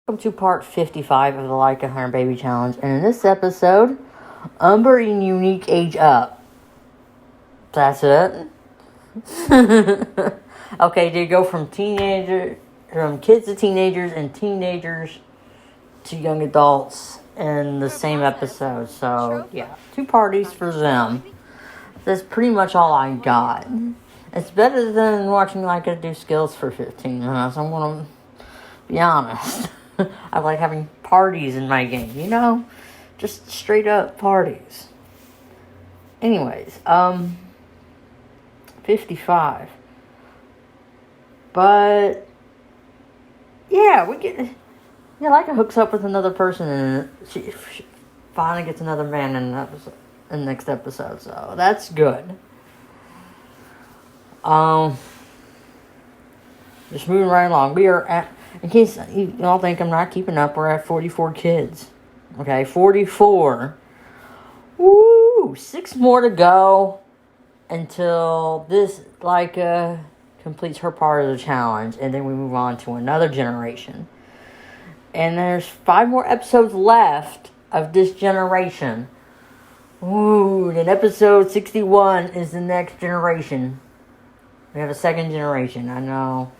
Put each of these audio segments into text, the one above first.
Welcome to part 55 of the Like a Hunter Baby Challenge. And in this episode, Umber and Unique age up. That's it. Okay, they go from kids to teenagers and teenagers to young adults in the same episode. So, yeah, 2 parties for them. That's pretty much all I got. It's better than watching Leica do skills for 15 minutes. I'm going to be honest. I like having parties in my game, just straight up parties. Anyways, 55. But yeah, Leica hooks up with another person, and she finally gets another man in the next episode. So that's good. Just moving right along. We are at. In case you all think I'm not keeping up, we're at 44 kids. Okay, 44. Woo! 6 more to go until this completes her part of the challenge, and then we move on to another generation. And there's 5 more episodes left of this generation. Ooh, and episode 61 is the next generation. We have a second generation, I know.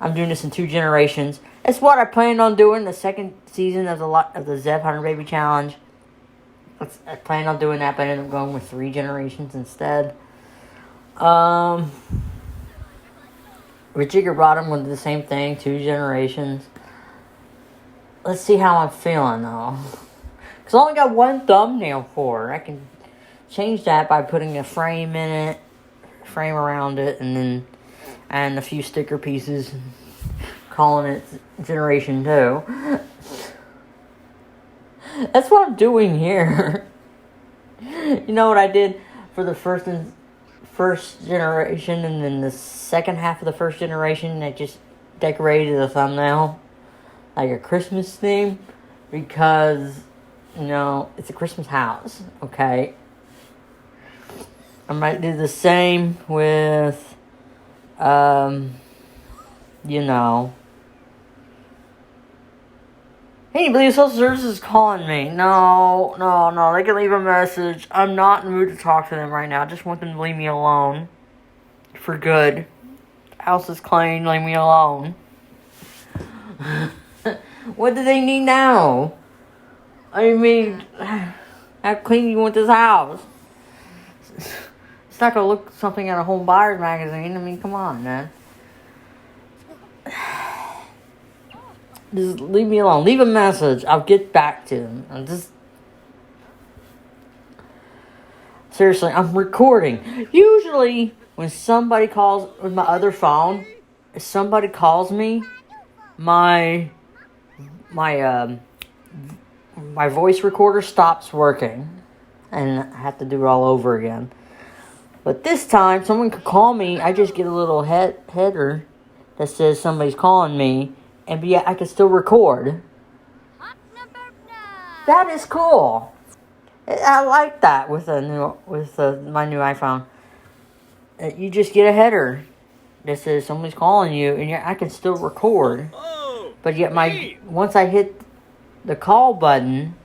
I'm doing this in 2 generations. It's what I planned on doing the second season of the Zev Hunter Baby Challenge. I planned on doing that, but I ended up going with 3 generations instead. With Jigger Bottom, we'll do the same thing, 2 generations. Let's see how I'm feeling, though. Because I only got 1 thumbnail for it. I can change that by putting a frame in it, frame around it, and then adding a few sticker pieces, calling it Generation 2. That's what I'm doing here. You know what I did for the first generation, and then the second half of the first generation, I just decorated the thumbnail like a Christmas theme, because, it's a Christmas house, okay? I might do the same with Anybody with social services is calling me. No, they can leave a message. I'm not in the mood to talk to them right now. I just want them to leave me alone. For good. The house is clean, leave me alone. What do they need now? I mean, how clean do you want this house? It's not going to look something in a home buyer's magazine. I mean, come on, man. Just leave me alone. Leave a message. I'll get back to them. Seriously, I'm recording. Usually, when somebody calls with my other phone, if somebody calls me, my voice recorder stops working, and I have to do it all over again. But this time, someone could call me. I just get a little header that says somebody's calling me, and yet I can still record. That is cool. I like that with my new iPhone. You just get a header that says somebody's calling you, and I can still record. But yet once I hit the call button,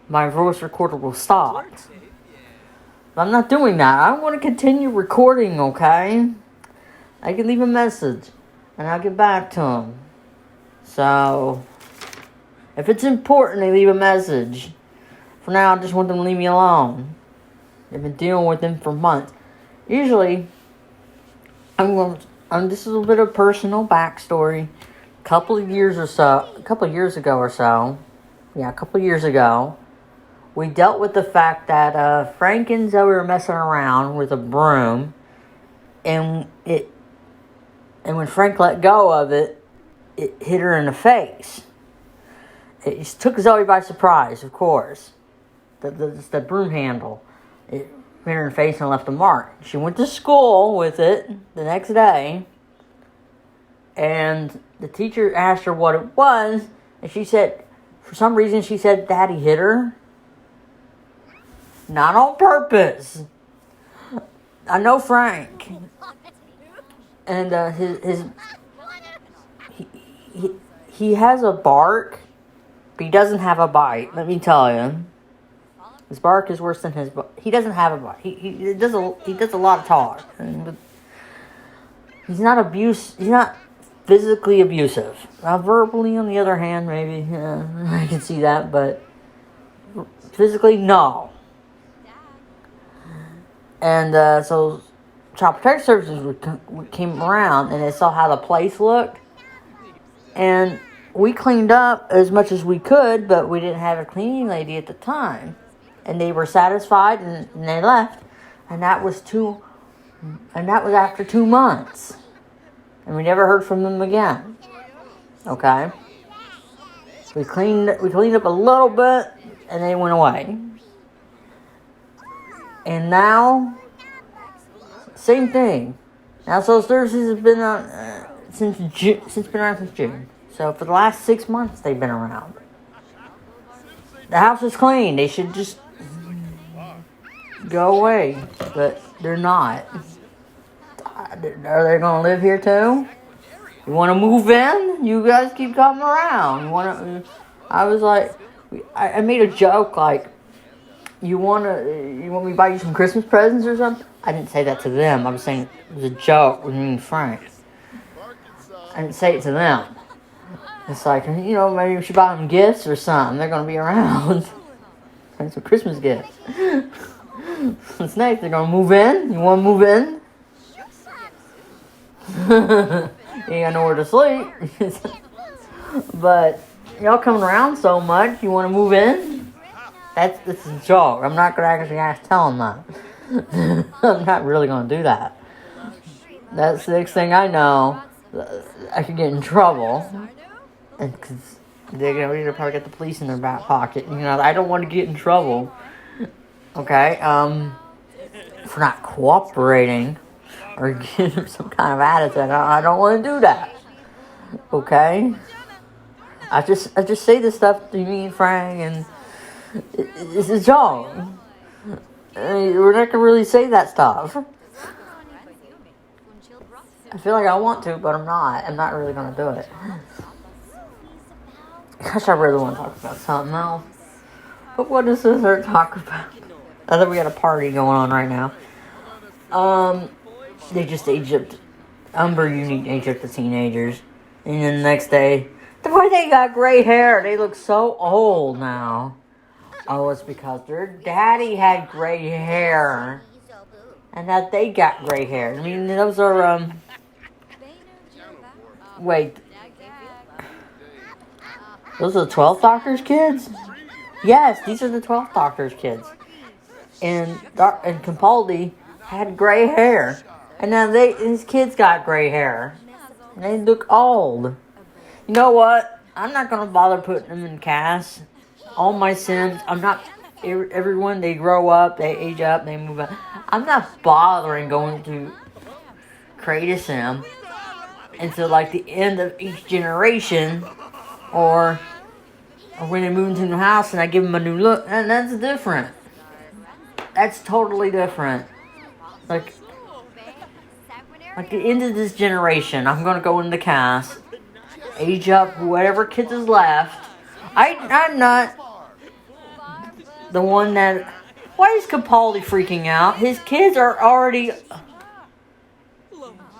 my voice recorder will stop. But I'm not doing that. I want to continue recording, okay? I can leave a message, and I'll get back to them. So, if it's important, they leave a message. For now, I just want them to leave me alone. I've been dealing with them for months. Usually, this is a bit of personal backstory. A couple of years ago, we dealt with the fact that Frank and Zoe were messing around with a broom, and when Frank let go of it, it hit her in the face. It took Zoe by surprise, of course. The broom handle. It hit her in the face and left a mark. She went to school with it the next day, and the teacher asked her what it was, and she said, for some reason, she said Daddy hit her. Not on purpose. I know Frank. And he has a bark, but he doesn't have a bite. Let me tell you, his bark is worse than his. He doesn't have a bite. He does a lot of talk. But he's not He's not physically abusive. Now, verbally, on the other hand, maybe I can see that, but physically, no. And so, Child Protective Services came around and they saw how the place looked, and we cleaned up as much as we could, but we didn't have a cleaning lady at the time, and they were satisfied and they left, and that was after 2 months, and we never heard from them again. Okay, we cleaned up a little bit, and they went away, and now same thing. Now, social services has been on since June. So for the last 6 months, they've been around. The house is clean. They should just go away, but they're not. Are they going to live here too? You want to move in? You guys keep coming around. I was like, I made a joke like, you want me to buy you some Christmas presents or something? I didn't say that to them. I was saying it was a joke with me and Frank. I didn't say it to them. It's like, maybe we should buy them gifts or something. They're going to be around. And some Christmas gifts. What's next? They're going to move in? You want to move in? You ain't got nowhere to sleep. But y'all coming around so much, you want to move in? This is a joke. I'm not going to actually tell them that. I'm not really going to do that. That's the next thing I know. I could get in trouble. And because they're going to probably get the police in their back pocket. I don't want to get in trouble. Okay? For not cooperating or giving some kind of attitude. I don't want to do that. Okay? I just say this stuff to me and Frank, and it's a joke. We're not gonna really say that stuff. I feel like I want to, but I'm not. I'm not really gonna do it. Gosh, I really want to talk about something else. But what does this hurt talk about? I think we got a party going on right now. They just aged up. Umber and Unique aged up the teenagers, and then the next day, the boy, they got gray hair. They look so old now. Oh, it's because their daddy had gray hair. And that they got gray hair. I mean, those are, wait. Those are the 12th Doctor's kids? Yes, these are the 12th Doctor's kids. And Capaldi had gray hair. And now his kids got gray hair. And they look old. You know what? I'm not going to bother putting them in casts. All my Sims, I'm not, everyone, they grow up, they age up, they move on. I'm not bothering going to create a Sim until like the end of each generation, or when they move into a new house and I give them a new look, and that's different. That's totally different. Like the end of this generation, I'm going to go in the cast, age up whatever kids is left. I'm not the one that... Why is Capaldi freaking out? His kids are already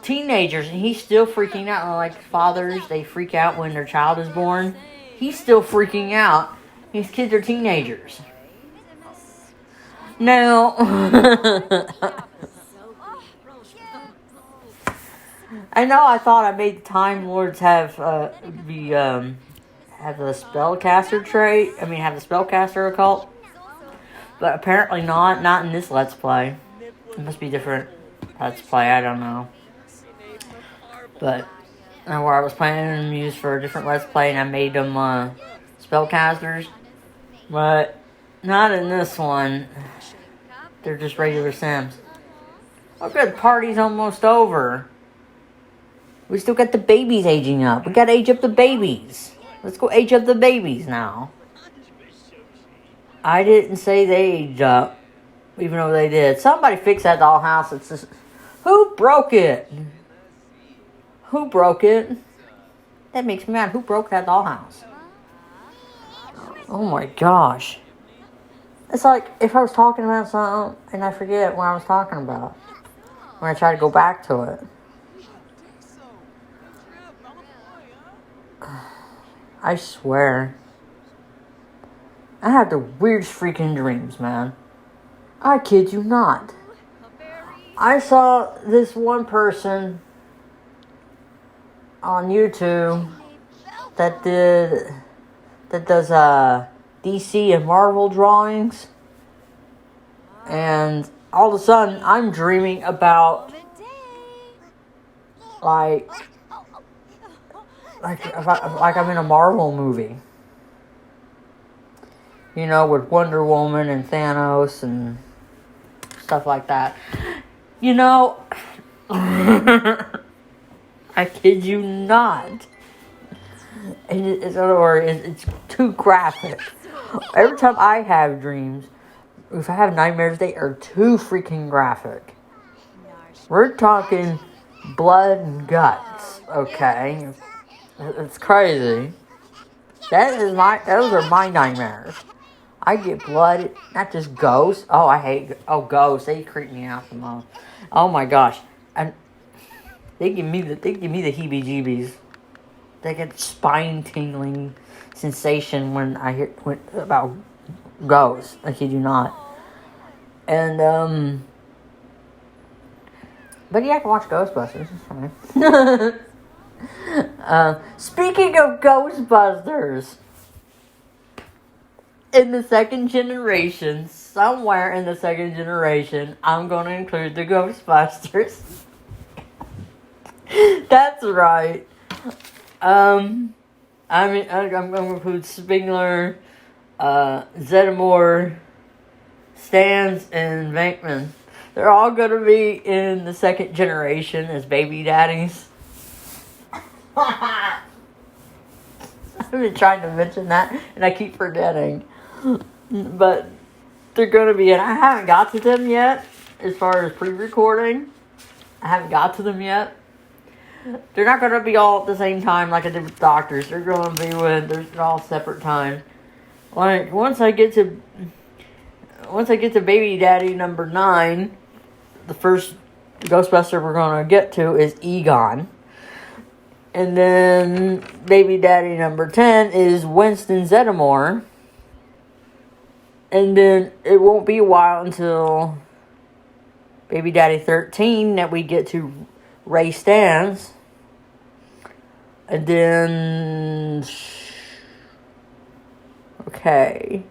teenagers, and he's still freaking out. Like fathers, they freak out when their child is born. He's still freaking out. His kids are teenagers. Now... I know I thought I made the Time Lords have the spellcaster trait. I mean, have the spellcaster occult. But apparently not in this Let's Play. It must be different Let's Play, I don't know. But where I was planning them used for a different Let's Play, and I made them spellcasters. But not in this one. They're just regular Sims. Oh good, party's almost over. We still got the babies aging up. We gotta age up the babies. Let's go age up the babies now. I didn't say they aged up, even though they did. Somebody fix that dollhouse. It's just... Who broke it? Who broke it? That makes me mad. Who broke that dollhouse? Oh my gosh. It's like if I was talking about something and I forget what I was talking about when I try to go back to it. I swear. I have the weirdest freaking dreams, man. I kid you not. I saw this one person on YouTube that does DC and Marvel drawings, and all of a sudden I'm dreaming about like I'm in a Marvel movie, you know, with Wonder Woman and Thanos and stuff like that. You know, I kid you not. It's too graphic. Every time I have dreams, if I have nightmares, they are too freaking graphic. We're talking blood and guts, okay? It's crazy. Those are my nightmares. I get blood, not just ghosts. Oh, I hate ghosts. They creep me out the most. Oh my gosh, and they give me the heebie-jeebies. They get spine tingling sensation when I hear about ghosts. I kid you not. And but yeah, I can watch Ghostbusters. It's fine. Speaking of Ghostbusters, in the second generation, somewhere in the second generation, I'm going to include the Ghostbusters. That's right. I'm going to include Spengler, Zeddemore, Stans, and Venkman. They're all going to be in the second generation as baby daddies. I've been trying to mention that, and I keep forgetting. But they're going to be in. I haven't got to them yet, as far as pre-recording. I haven't got to them yet. They're not going to be all at the same time like I did with Doctors. They're going to be they're all separate times. Like, once I get to baby daddy number 9, the first Ghostbuster we're going to get to is Egon. And then baby daddy number 10 is Winston Zeddemore. And then it won't be a while until baby daddy 13 that we get to Ray Stans. And then... Okay.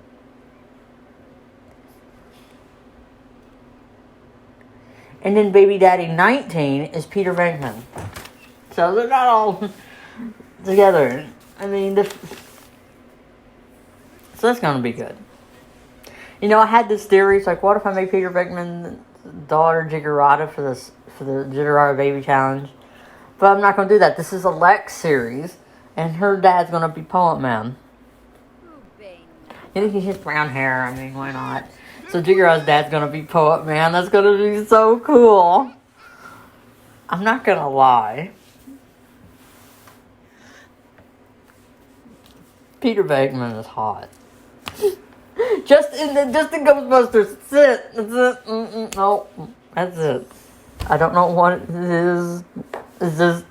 And then baby daddy 19 is Peter Venkman. So they're not all together. I mean, so that's going to be good. You know, I had this theory. It's like, what if I make Peter Venkman's daughter Jiggerata for the Jiggerata Baby Challenge? But I'm not going to do that. This is a Lex series, and her dad's going to be Poet Man. You know, he has brown hair. I mean, why not? So Jiggerata's dad's going to be Poet Man. That's going to be so cool. I'm not going to lie. Peter Venkman is hot. Just in Ghostbusters. That's it. No, that's it. I don't know what it is. It's just...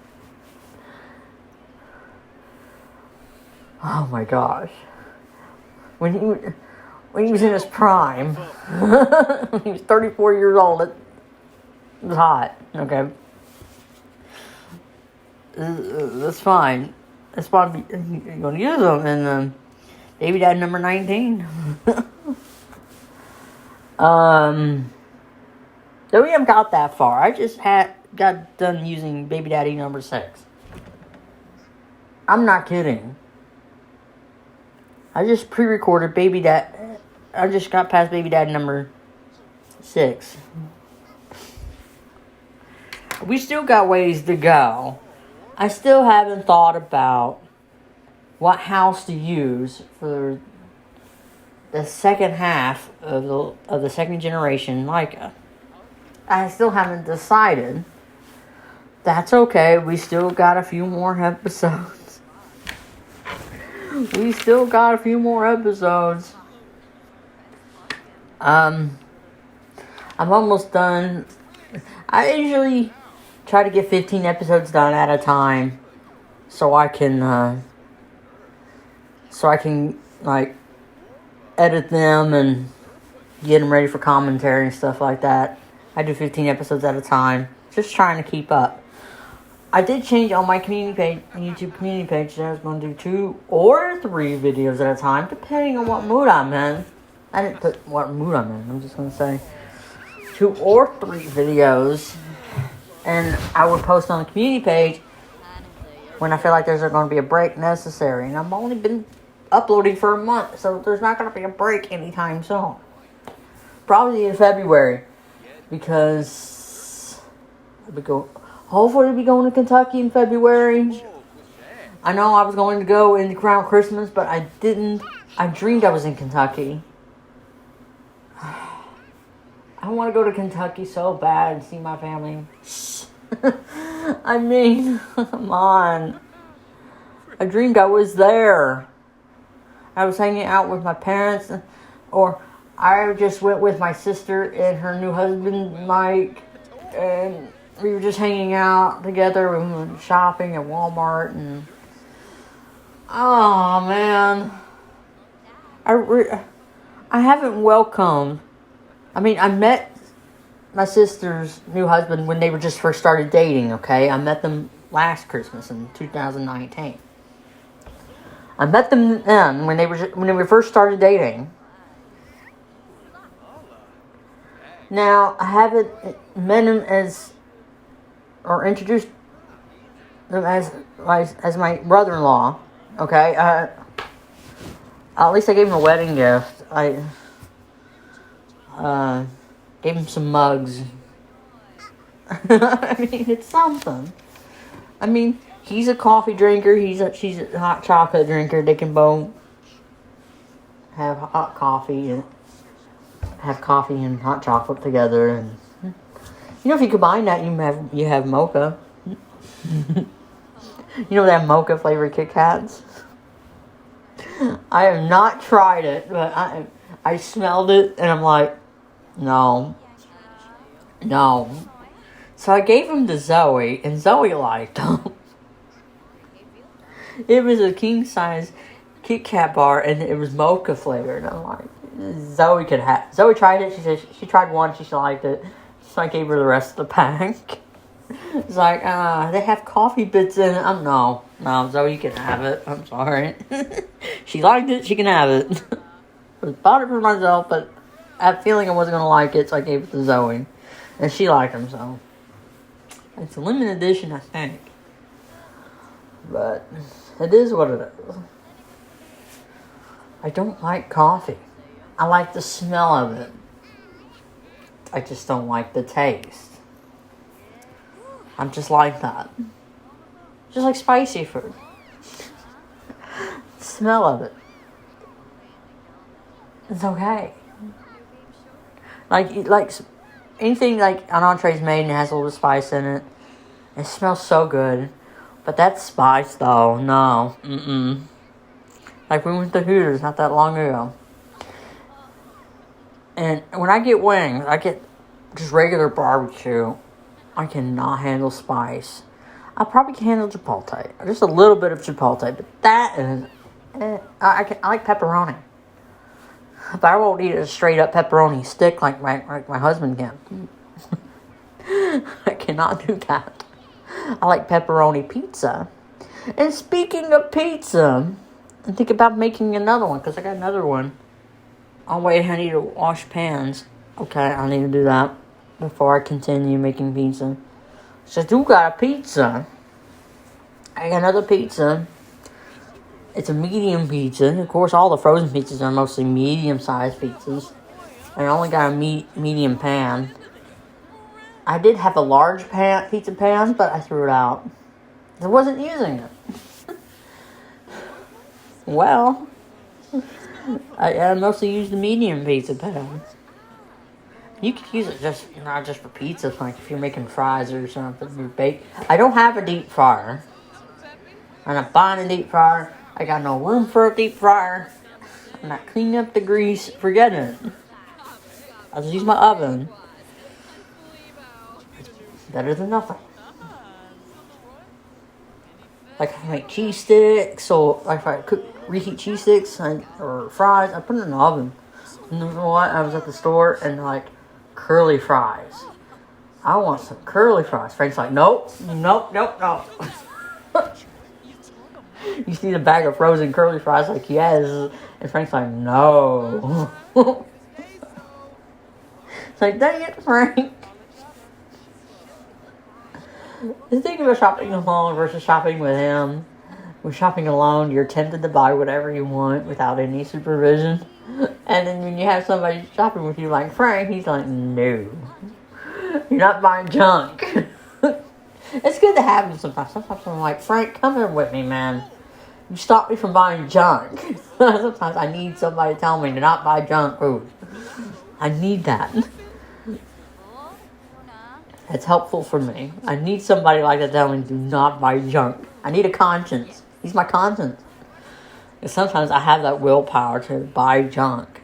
Oh my gosh. When he was in his prime, when he was 34 years old, it was hot. Okay. That's fine. That's why you're going to use them in Baby Dad number 19. So we haven't got that far. I just got done using Baby Daddy number 6. I'm not kidding. I just pre-recorded Baby Dad. I just got past Baby Dad number 6. We still got ways to go. I still haven't thought about what house to use for the second half of the second generation Leica. I still haven't decided. That's okay. We still got a few more episodes. We still got a few more episodes. I'm almost done. I usually try to get 15 episodes done at a time, so I can like edit them and get them ready for commentary and stuff like that. I do 15 episodes at a time, just trying to keep up. I did change on my community page, YouTube community page, that I was going to do 2 or 3 videos at a time, depending on what mood I'm in. I didn't put what mood I'm in. I'm just going to say 2 or 3 videos, and I would post on the community page when I feel like there's going to be a break necessary. And I've only been uploading for a month, so there's not going to be a break anytime soon. Probably in February, because hopefully we'll be going to Kentucky in February. I know I was going to go in around Christmas, but I didn't. I dreamed I was in Kentucky. I want to go to Kentucky so bad and see my family. I mean, come on. I dreamed I was there. I was hanging out with my parents, or I just went with my sister and her new husband, Mike, and we were just hanging out together. We went shopping at Walmart, and oh man, I haven't welcomed. I mean, I met my sister's new husband when they were just first started dating. Okay, I met them last Christmas in 2019. I met them then when we first started dating. Now I haven't met him or introduced them as my brother-in-law. Okay, at least I gave him a wedding gift. I gave him some mugs. I mean, it's something. I mean, he's a coffee drinker. She's a hot chocolate drinker. They can both have hot coffee and have coffee and hot chocolate together. And if you combine that, you have mocha. They have mocha flavored Kit Kats. I have not tried it, but I smelled it and I'm like, no. So I gave them to Zoe, and Zoe liked them. It was a king size Kit Kat bar, and it was mocha flavored. I'm like, Zoe tried it. She said she tried one. She liked it. So I gave her the rest of the pack. It's like, they have coffee bits in it. No, Zoe, you can have it. I'm sorry. She liked it. She can have it. I bought it for myself, but I had a feeling I wasn't going to like it, so I gave it to Zoe. And she liked them, so. It's a limited edition, I think. But it is what it is. I don't like coffee. I like the smell of it. I just don't like the taste. I'm just like that. Just like spicy food. The smell of it. It's okay. Like anything like an entree's made and it has a little spice in it. It smells so good. But that spice though, no. Like we went to Hooters not that long ago. And when I get wings, I get just regular barbecue. I cannot handle spice. I probably can handle chipotle. Just a little bit of chipotle. But that is... I like pepperoni. But I won't eat a straight up pepperoni stick like my husband can. I cannot do that. I like pepperoni pizza. And speaking of pizza, I think about making another one because I got another one. Oh wait, I need to wash pans. Okay, I need to do that before I continue making pizza. So I do got a pizza. I got another pizza. It's a medium pizza. Of course, all the frozen pizzas are mostly medium-sized pizzas. And I only got a medium pan. I did have a large pizza pan, but I threw it out. I wasn't using it. Well, I mostly use the medium pizza pan. You could use it not just for pizza, like if you're making fries or something. You bake. I don't have a deep fryer. And I'm buying a deep fryer. I got no room for a deep fryer. I'm not cleaning up the grease. Forget it. I'll just use my oven. It's better than nothing. Like if I make cheese sticks, or like if I reheat cheese sticks or fries, I put it in the oven. And you know what? I was at the store and like curly fries. I want some curly fries. Frank's like, nope. You just need a bag of frozen curly fries. Like, yes. And Frank's like, no. It's like, dang it, Frank. The thing about shopping alone versus shopping with him, with shopping alone, you're tempted to buy whatever you want without any supervision. And then when you have somebody shopping with you like Frank, he's like, no. You're not buying junk. It's good to have him sometimes. Sometimes I'm like, Frank, come here with me, man. You stop me from buying junk. Sometimes I need somebody to tell me to not buy junk food. I need that. It's helpful for me. I need somebody like that to tell me do not buy junk. I need a conscience. He's my conscience. And sometimes I have that willpower to buy junk.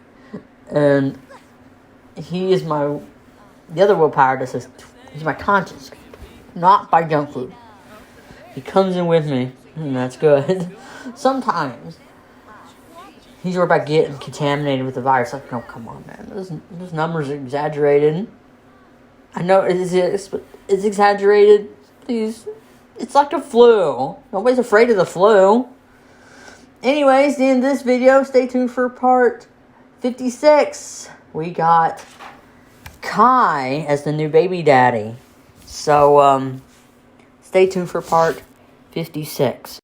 And he is the other willpower that says, he's my conscience. Not buy junk food. He comes in with me, and that's good. Sometimes he's worried about getting contaminated with the virus. Like, no, come on, man. Those numbers are exaggerated. I know it's exaggerated. Please. It's like the flu. Nobody's afraid of the flu. Anyways, the end of this video. Stay tuned for part 56. We got Kai as the new baby daddy. So, stay tuned for part 56.